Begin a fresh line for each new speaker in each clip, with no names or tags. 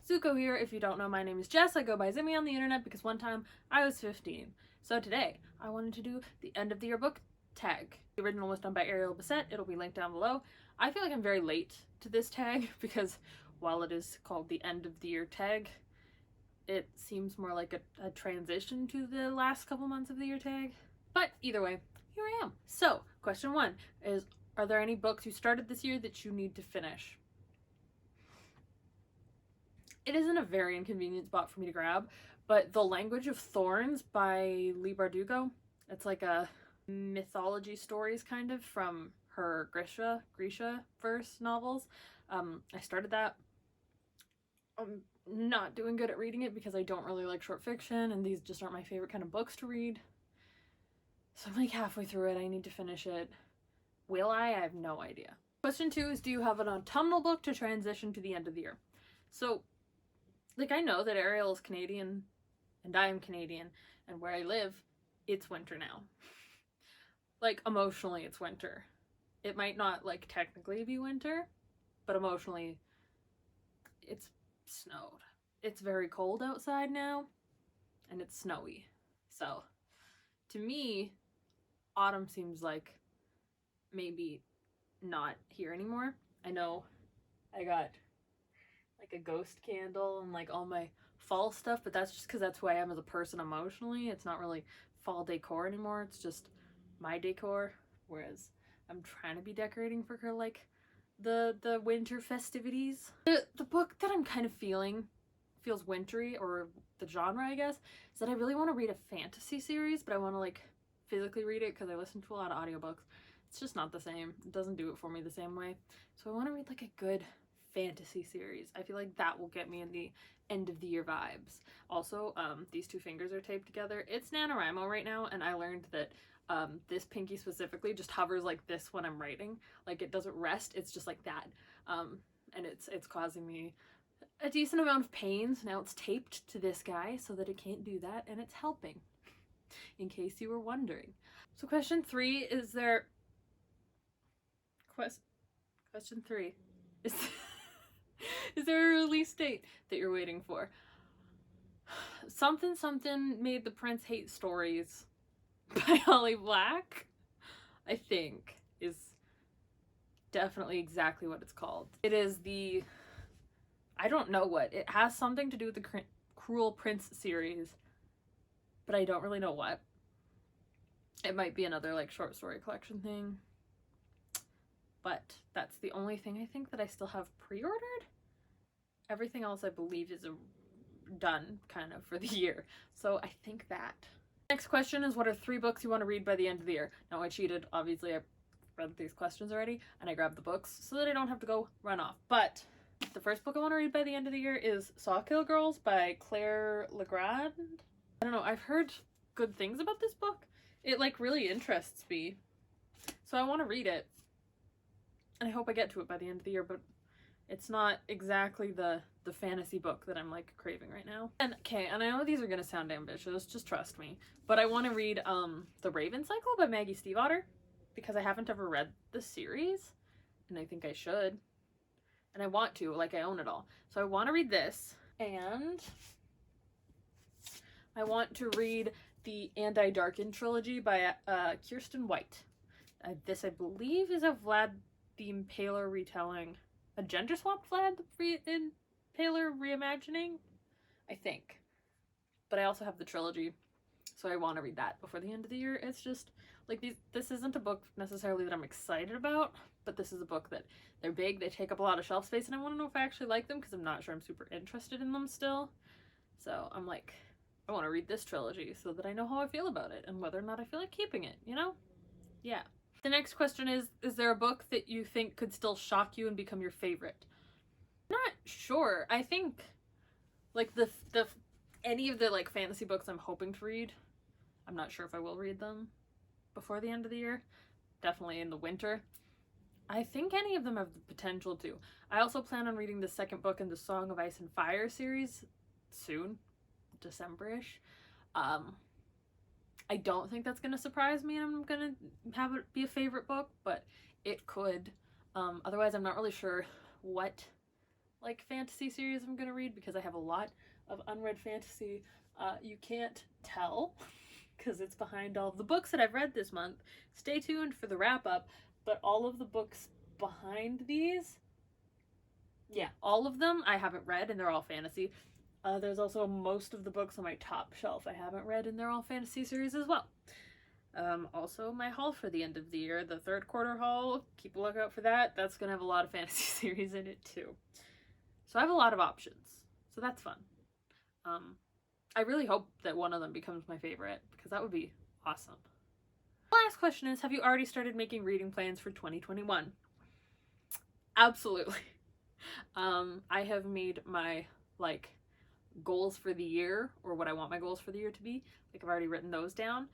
Zuko here. If you don't know, my name is Jess. I go by Zimmy on the internet because one time I was 15. So today, I wanted to do the end of the year book tag. The original was done by Ariel Bissett. It'll be linked down below. I feel like I'm very late to this tag because while it is called the end of the year tag, it seems more like a transition to the last couple months of the year tag. But either way, here I am. So, question 1 is, are there any books you started this year that you need to finish? It isn't a very inconvenient spot for me to grab, but The Language of Thorns by Leigh Bardugo, it's like a mythology stories kind of from her Grisha verse novels. I started that. I'm not doing good at reading it because I don't really like short fiction and these just aren't my favorite kind of books to read. So I'm like halfway through it. I need to finish it. Will I? I have no idea. Question 2 is, do you have an autumnal book to transition to the end of the year? So, like, I know that Ariel is Canadian and I am Canadian, and where I live, it's winter now. Like, emotionally, it's winter. It might not, like, technically be winter, but emotionally, it's snowed. It's very cold outside now, and it's snowy. So, to me, autumn seems like maybe not here anymore. I know I got like a ghost candle and like all my fall stuff, but that's just because that's who I am as a person emotionally. It's not really fall decor anymore. It's just my decor, whereas I'm trying to be decorating for her like the winter festivities. The book that I'm kind of feels wintry, or the genre I guess, is that I really want to read a fantasy series, but I want to like physically read it because I listen to a lot of audiobooks. It's just not the same. It doesn't do it for me the same way. So I want to read like a good fantasy series. I feel like that will get me in the end of the year vibes. Also, these two fingers are taped together. It's NaNoWriMo right now, and I learned that this pinky specifically just hovers like this when I'm writing. Like, it doesn't rest, it's just like that. And it's causing me a decent amount of pain. So now it's taped to this guy so that it can't do that, and it's helping, in case you were wondering. So question 3, is there... Question 3. Is there a release date that you're waiting for? Something Made the Prince Hate Stories by Holly Black, I think, is definitely exactly what it's called. It is the... I don't know what. It has something to do with the Cruel Prince series, but I don't really know what. It might be another like short story collection thing. But that's the only thing I think that I still have pre-ordered. Everything else I believe is done kind of for the year. So I think that. Next question is, what are 3 books you want to read by the end of the year? Now, I cheated. Obviously, I read these questions already and I grabbed the books so that I don't have to go run off. But the first book I want to read by the end of the year is Sawkill Girls by Claire Legrand. I don't know. I've heard good things about this book. It like really interests me. So I want to read it. And I hope I get to it by the end of the year, but it's not exactly the fantasy book that I'm like craving right now. And okay, and I know these are gonna sound ambitious, just trust me, but I want to read The Raven Cycle by Maggie Stiefvater because I haven't ever read the series, and I think I should, and I want to, like, I own it all. So I want to read this, and I want to read the Anti-Darken trilogy by Kirsten White. This, I believe, is a Vlad the Impaler retelling, a gender-swapped Vlad the Impaler reimagining, I think. But I also have the trilogy, so I want to read that before the end of the year. It's just, like, this isn't a book necessarily that I'm excited about, but this is a book that they're big, they take up a lot of shelf space, and I want to know if I actually like them because I'm not sure I'm super interested in them still. So I'm like, I want to read this trilogy so that I know how I feel about it and whether or not I feel like keeping it, you know? Yeah. The next question is there a book that you think could still shock you and become your favorite? Not sure. I think like any of the like fantasy books I'm hoping to read, I'm not sure if I will read them before the end of the year. Definitely in the winter. I think any of them have the potential to. I also plan on reading the second book in the Song of Ice and Fire series soon, December-ish. I don't think that's going to surprise me and I'm going to have it be a favorite book, but it could. Otherwise, I'm not really sure what like fantasy series I'm gonna read, because I have a lot of unread fantasy. You can't tell because it's behind all of the books that I've read this month. Stay tuned for the wrap up, but all of the books behind these, yeah, all of them I haven't read, and they're all fantasy. There's also most of the books on my top shelf I haven't read, and they're all fantasy series as well. Also, my haul for the end of the year, the third quarter haul, keep a lookout for that. That's going to have a lot of fantasy series in it too. So I have a lot of options. So that's fun. I really hope that one of them becomes my favorite, because that would be awesome. The last question is, have you already started making reading plans for 2021? Absolutely. I have made my, like, goals for the year, or what I want my goals for the year to be. Like, I've already written those down,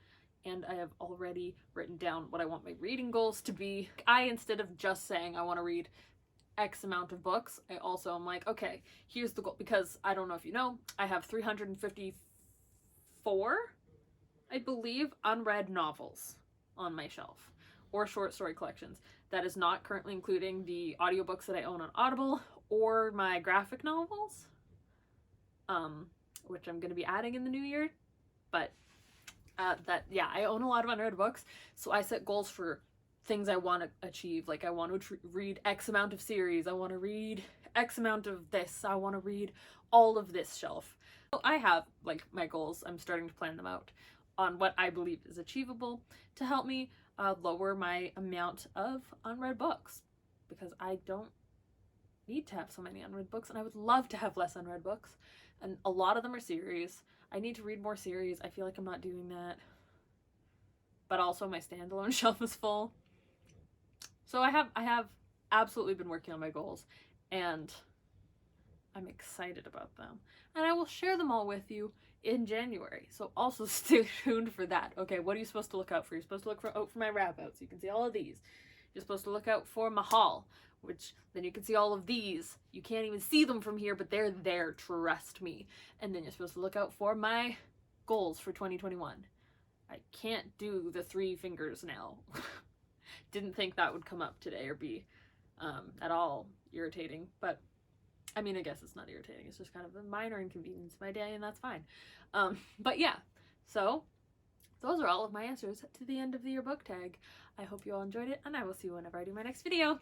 and I have already written down what I want my reading goals to be. Instead of just saying I want to read X amount of books, I also am like, okay, here's the goal, because I don't know if you know, I have 354, I believe, unread novels on my shelf, or short story collections. That is not currently including the audiobooks that I own on Audible, or my graphic novels, which I'm going to be adding in the new year. But yeah, I own a lot of unread books, so I set goals for things I want to achieve. Like, I want to read X amount of series, I want to read X amount of this, I want to read all of this shelf. So I have, like, my goals. I'm starting to plan them out on what I believe is achievable to help me lower my amount of unread books, because I don't need to have so many unread books, and I would love to have less unread books, and a lot of them are series. I need to read more series. I feel like I'm not doing that. But also my standalone shelf is full. So I have absolutely been working on my goals, and I'm excited about them. And I will share them all with you in January. So also stay tuned for that. Okay, what are you supposed to look out for? You're supposed to look out for my wrap outs. You can see all of these. You're supposed to look out for my haul, which then you can see all of these. You can't even see them from here, but they're there, trust me. And then you're supposed to look out for my goals for 2021. I can't do the 3 fingers now. Didn't think that would come up today or be at all irritating, but I mean, I guess it's not irritating. It's just kind of a minor inconvenience in my day, and that's fine. But yeah, so those are all of my answers to the end of the year book tag. I hope you all enjoyed it, and I will see you whenever I do my next video.